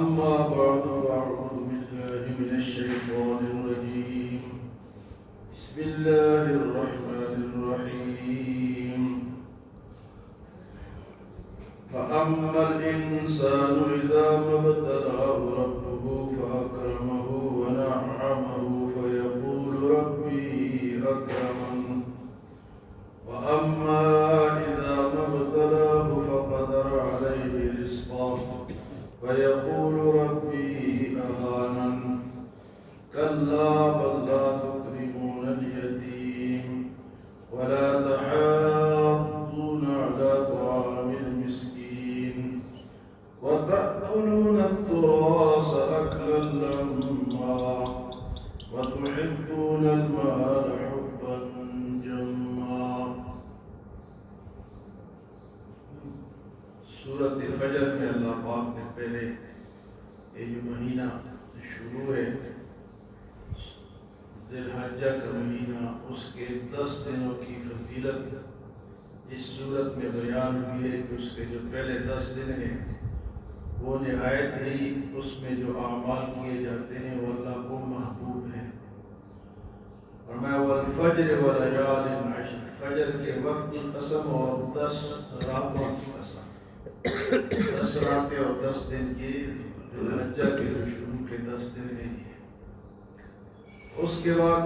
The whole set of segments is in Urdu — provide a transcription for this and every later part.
أما بعد فأعوذ بالله من الشيطان الرجيم. بسم الله الرحمن الرحيم. فأما الإنسان إذا ما ابتلاه ربه فأكرمه ونعمه فيقول ربي أكرمن. وأما إذا ما ابتلاه فقدر عليه رزقه فيقول ربي أهانن. كلا بل لا تكرمون اليتيم ولا تحاضون على طعام المسكين وتأكلون التراث أكلا لما وتحبون المال حبا جما. سورۃ فجر میں اللہ پاک نے پہلے یہ جو مہینہ شروع ہے ذی الحجہ کا مہینہ، اس کے 10 دنوں کی فضیلت اس صورت میں بیان ہوئی ہے کہ اس کے جو پہلے 10 دن ہیں وہ نہایت ہی اس میں جو اعمال کیے جاتے ہیں وہ اللہ کو محبوب ہیں. فرمایا والفجر ولیال عشر، فجر کے وقت کی قسم اور 10 راتوں کی قسم. 10 راتیں اور 10 دن کی ذی الحجہ کے جو شروع کے 10 دن ہیں. اس کے بعد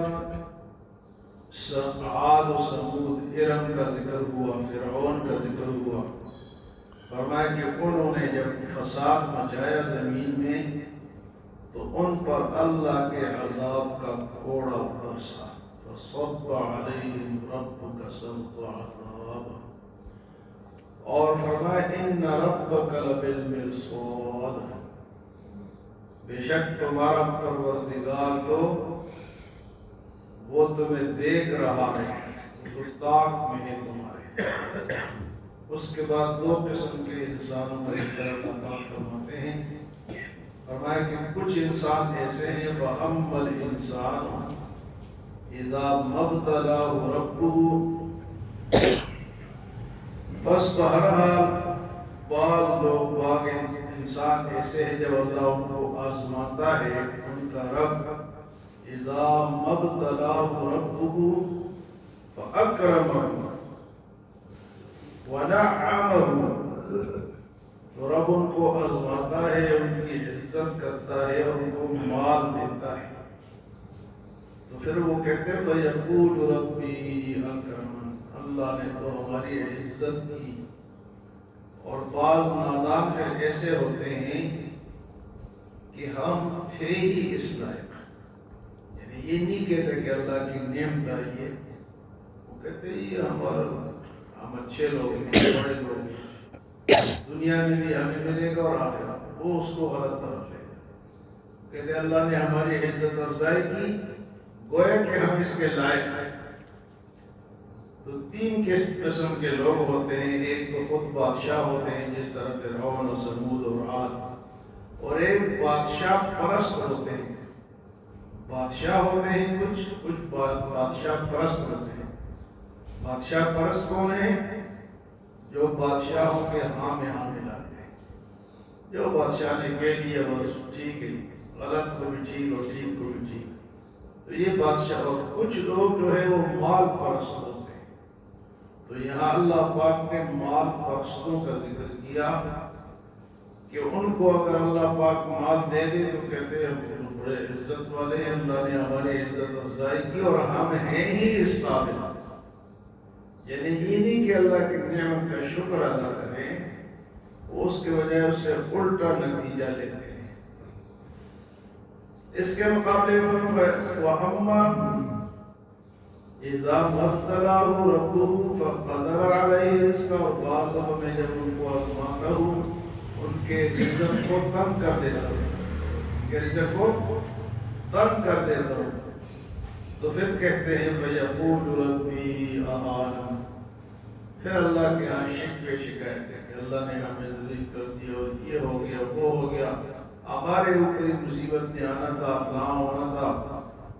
عاد و سمود، ارم کا ذکر ہوا، فرعون کا ذکر ہوا. فرمایا کہ انہوں نے جب فساد مچایا زمین میں تو ان پر اللہ کے عذاب کا کوڑا برسا. فصب علیہم ربک سوط عذاب. اور فرمایا ان ربک لبالمرصاد، بے شک تمہارا پروردگار تو وہ تمہیں دیکھ رہا ہے، تو طاق میں ہے تمہارے. اس کے بعد 2 قسم کے انسانوں کا ذکر اللہ فرماتے ہیں. فرمایا کہ کچھ انسان ایسے ہیں فَأَمَّا الْإِنسَانُ إِذَا مَا ابْتَلَاهُ رَبُّهُ، بس بہرحال بعض انسان ایسے ہیں جب اللہ ان کو آزماتا ہے، ان کا رب اذا ما ابتلاه ربه فاکرمه ونعمه، تو رب ان کو آزماتا ہے، ان کی عزت کرتا ہے اور ان کو مال دیتا ہے. تو پھر وہ کہتے ہیں فیقول ربی اکرمن، اللہ نے تو ہماری عزت کی. اور بعض نادان پھر ایسے ہوتے ہیں کہ ہم تھے ہی اس لائق، یہ نہیں کہتے کہ اللہ کی نعمت آئی ہے، وہ کہتے ہیں یہ ہم اچھے لوگ ہیں، بڑے لوگ ہیں، دنیا میں بھی ہمیں ملے گا اور آخرت وہ اس کو غلط طرف لے گا. کہتے ہیں اللہ نے ہماری عزت افزائی کی، گویا کہ ہم اس کے لائق ہیں. تو 3 قسم کے لوگ ہوتے ہیں. ایک تو خود بادشاہ ہوتے ہیں جس طرح فرعون اور سمود اور عاد، اور ایک بادشاہ پرست ہوتے ہیں. بادشاہ ہوتے ہیں کچھ بادشاہ پرست ہوتے ہیں. بادشاہ پرست کون ہیں؟ جو بادشاہوں کے ہاں میں ہاں ملاتے ہیں. جو بادشاہ نے کہہ دیا بس ٹھیک ہے، غلط کو بھی ٹھیک اور ٹھیک کو بھی ٹھیک. تو یہ بادشاہ. اور کچھ لوگ جو ہے وہ مال پرست ہوتے ہیں. تو یہاں اللہ پاک نے مال پرستوں کا ذکر کیا کہ ان کو اگر اللہ پاک مال دے دے تو کہتے ہیں بڑے عزت والے ہیں، اللہ نے ہماری عزت افزائی کی اور ہم ہیں ہی اس قابل. یعنی یہ نہیں کہ اللہ کی نعمت کا شکر ادا کریں، وہ اس کے بجائے اس سے الٹا نتیجہ لیتے ہیں. اس کے مقابلے میں وَأَمَّا إِذَا مَا ابْتَلَاهُ رَبُّهُ فَقَدَرَ عَلَيْهِ رِزْقَهُ، اور بعض میں جب ان کو آزماتا ہوں ان کے رزق کو تنگ کر دیتا ہوں، رزق کو تنگ کر دیتا ہوں، تو پھر کہتے ہیں فَيَقُولُ رَبِّي أَهَانَنِ. پھر اللہ کے ہاں شکایت ہے کہ اللہ نے ہمیں ذلیل کر دیا اور یہ ہو گیا وہ ہو گیا، ہمارے اوپر مصیبت نے آنا تھا، فلاں ہونا تھا.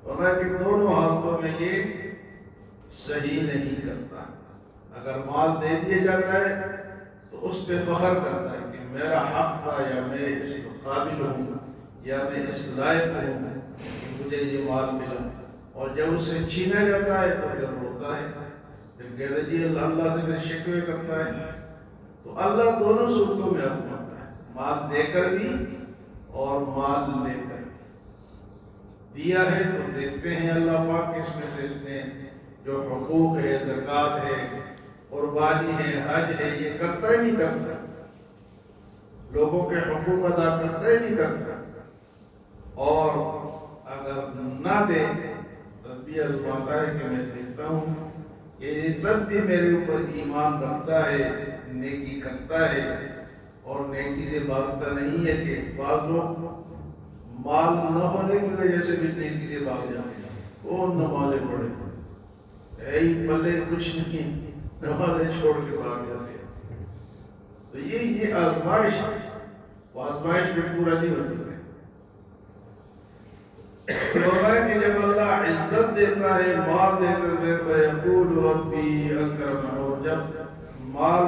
فرمایا کہ دونوں حالتوں میں یہ صحیح نہیں کرتا. اگر مال دے دیا جاتا ہے تو اس پہ فخر کرتا ہے کہ میرا حق تھا یا میں اس قابل ہوں یا میں اس لائق ہوں کہ مجھے یہ مال ملا. اور جب اس سے چھینا جاتا ہے تو پھر روتا ہے، پھر کہتا جی اللہ سے پھر شکوے کرتا ہے. تو اللہ دونوں صورتوں میں آزماتا ہے، مال دے کر بھی اور مال لے کر بھی. دیا ہے تو دیکھتے ہیں اللہ پاک کہ اس میں سے اس نے جو حقوق ہے، زکوٰۃ ہے، قربانی ہے، حج ہے، یہ کرتا ہی نہیں کرتا، لوگوں کے حقوق ادا کرتا ہی نہیں کرتا. اور اگر نہ دے تب بھی آزماتا ہے کہ میں دیکھتا ہوں کہ تب بھی میرے اوپر ایمان رکھتا ہے، نیکی کرتا ہے اور نیکی سے بھاگتا نہیں ہے. کہ بعض لوگ مال نہ ہونے کی وجہ سے بھی نیکی سے بھاگ جاتے ہیں. کون نمازیں پڑھے، اے پلے کچھ نہیں، نمازیں چھوڑ کے بھاگ جاتے ہیں. تو یہ آزمائش ہے، وہ آزمائش میں پورا نہیں ہوتی ہے. فرمایا کہ جب اللہ عزت دیتا ہے، مال دیتا ہے، فیقول ربی اکرمن، اور جب مال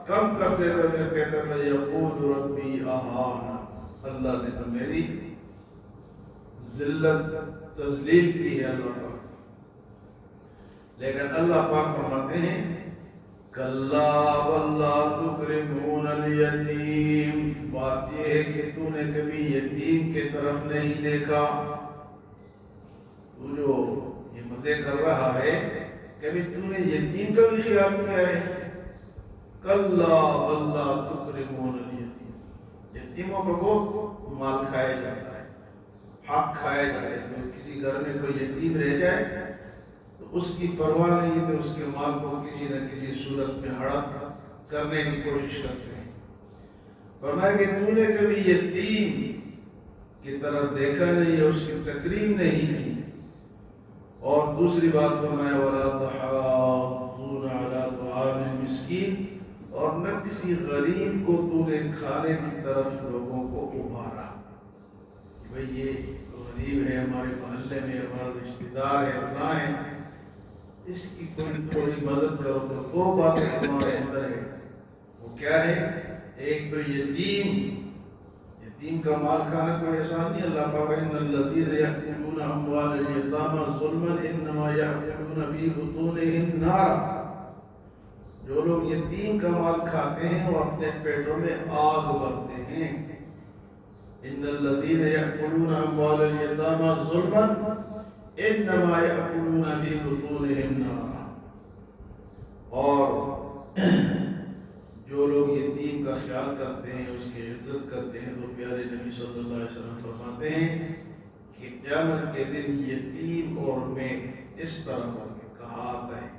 کم کر دیتا ہے پھر کہتا ہے فیقول ربی اہان، اللہ نے تو میری ذلت تذلیل کی ہے اللہ پاک. لیکن اللہ پاک فرماتے ہیں کلا واللہ تکرمون الیتیم، بات یہ ہے کہ تو نے کبھی یتیم کے طرف نہیں دیکھا. تو جو یہ مزے کر رہا ہے، کبھی تو نے یتیم کا بھی خیال کیا ہے؟ کلا واللہ تکرمون الیتیم، یتیموں کا بہت مال کھایا جاتا ہے، حق کھایا جاتا ہے. جو کسی گھر میں کوئی یتیم رہ جائے تو اس کی پرواہ نہیں تو اس کے مال کو کسی نہ کسی صورت میں ہڑپ کرنے کی کوشش کرتے ہیں. فرمایا کہ تو نے کبھی یتیم کی طرف دیکھا نہیں ہے، اس کی تکریم نہیں کی. اور دوسری بات فرمایا وَلَا تَحَاضُّونَ عَلَىٰ طَعَامِ الْمِسْكِينِ، اور نہ کسی غریب کو تو نے کھانے کی طرف لوگوں کو ابھارا کہ بھئی یہ غریب ہے، ہمارے محلے میں ہمارا رشتہ دار ہے، فلاں ہے، اس کی کوئی تھوڑی مدد کرو. تو دو باتیں ہمارے اندر ہے. وہ کیا ہے؟ ایک تو یتیم کا مال کھانا کوئی احسان نہیں. اللہ پاک ان الذین یأکلون اموال الیتامی ظلما انما یأکلون فی بطونہم نارا، جو لوگ یتیم کا مال کھاتے ہیں وہ اپنے پیٹوں میں آگ بھرتے ہیں. ان الذین یأکلون اموال الیتامی ظلما انما یأکلون فی بطونہم نارا. اور جو لوگ یتیم کا خیال کرتے ہیں، اس کی عزت کرتے ہیں، تو پیارے نبی صلی اللہ علیہ وسلم فرماتے ہیں کہ قیامت کے دن یتیم اور میں اس طرح ہوگے، کہا آتا ہے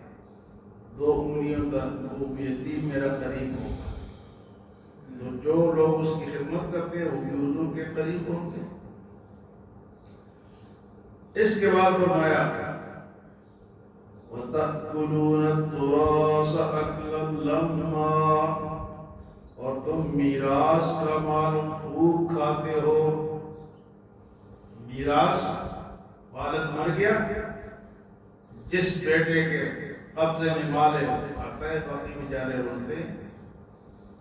2 انگلیوں تک وہ یتیم میرا قریب ہوگا. تو جو لوگ اس کی خدمت کرتے ہیں وہ بھی حضور کے قریب ہوں گے. اس کے بعد فرمایا وَتَأْكُلُونَ التُّرَاثَ أَكْلًا لَمًّا، اور تم میراث کا مال خوب کھاتے ہو. میراث، والد مر گیا، جس بیٹے کے قبضے میں مال ہے آتا ہے، باقی بیچارے روتے ہیں.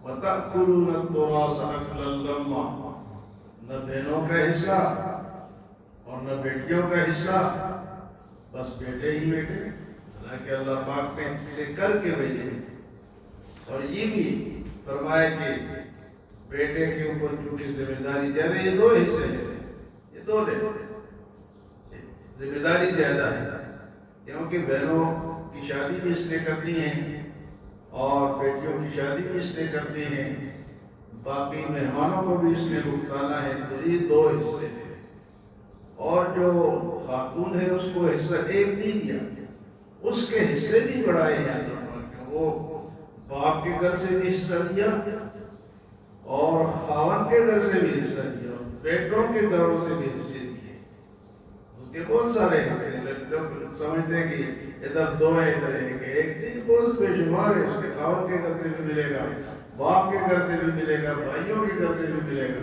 وَتَأْكُلُونَ التُّرَاثَ أَكْلًا لَمًّا، نہ بہنوں کا حصہ اور نہ بیٹیوں کا حصہ، بس بیٹے ہی بیٹے. حالانکہ اللہ پاک نے سے کر کے بھیجے. اور یہ بھی فرمایا کہ بیٹے کے اوپر کیونکہ ذمہ داری زیادہ، یہ 2 حصے ہیں، یہ 2 لے، ذمہ داری زیادہ ہے. کیونکہ بہنوں کی شادی بھی اس نے کرنی ہے اور بیٹیوں کی شادی بھی اس نے کرنی ہے، باقی مہمانوں کو بھی اس نے بھگتانا ہے. تو یہ 2 حصے ہیں. اور جو خاتون ہے اس کو حصہ 1 نہیں دیا، اس کے حصے بھی بڑھائے ہیں اللہ پاک نے. وہ باپ کے گھر سے بھی حصہ دیا اور خاوند کے گھر سے بھی حصہ دیا اور بیٹوں کے گھروں سے بھی حصے دیے. اس کے بہت سارے حصے ہیں. لوگ سمجھتے ہیں کہ ادھر 2 ہے ادھر 1 ہے، ایک نہیں، بہت بے شمار ہے. اس کے خاوند کے گھر سے بھی ملے گا، باپ کے گھر سے بھی ملے گا، بھائیوں کے گھر سے بھی ملے گا.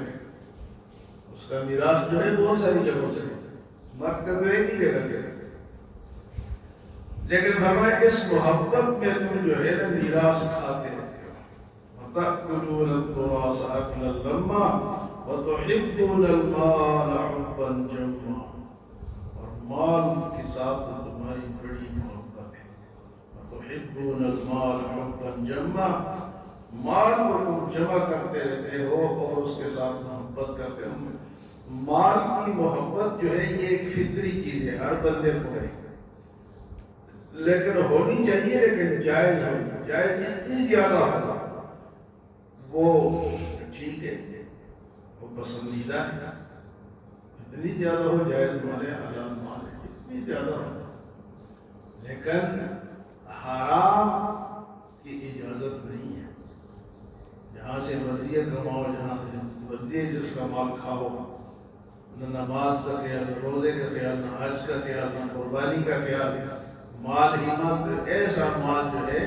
اس کا میراث جو ہے بہت ساری جگہوں سے، مرد کا تو ایک ہی جگہ سے. لیکن فرمایا اس محبت میں تم جو ہے نا میراث کھاتے رہتے ہو. وَتَأْكُلُونَ التُّرَاثَ أَكْلًا لَمًّا وَتُحِبُّونَ الْمَالَ حُبًّا جَمًّا، اور مال کے ساتھ تمہاری بڑی محبت ہے. وَتُحِبُّونَ الْمَالَ حُبًّا جَمًّا، مال کو تم جمع کرتے رہتے ہو اور اس کے ساتھ محبت کرتے ہو. مال کی محبت جو ہے یہ ایک فطری چیز ہے، ہر بندے کو ہے، لیکن ہونی چاہیے، لیکن جائز ہونی. جائز جتنی زیادہ ہو وہ ٹھیک ہے، وہ پسندیدہ ہے. جتنی زیادہ ہو جائز مال ہے، حلال مال ہے، جتنی زیادہ ہو. لیکن حرام کی اجازت نہیں ہے. جہاں سے وزیے کماؤ، جہاں سے وزیے جس کا مال کھاؤ، نہ نماز کا خیال، نہ روزے کا خیال، نہ حج کا خیال، نہ قربانی کا خیال. مال ہی مال، ایسا مال جو ہے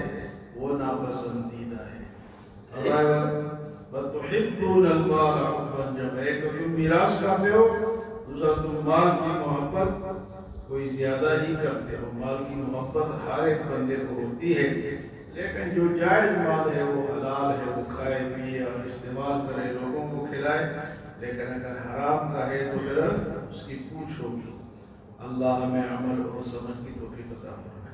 وہ ناپسندیدہ ہے. وَتُحِبُّونَ الْمَالَ حُبًّا جَمًّا، ایک تو تم میراث کھاتے ہو، دوسرا تم مال کی محبت کوئی زیادہ ہی کرتے ہو. مال کی محبت ہر ایک بندے کو ہوتی ہے، لیکن جو جائز مال ہے وہ حلال ہے، وہ کھائے پیے اور استعمال کرے، لوگوں کو کھلائے. لیکن اگر حرام کا ہے تو پھر اس کی پوچھ ہوگی. اللہ ہمیں عمل اور سمجھ کی توفیق عطا فرمائے.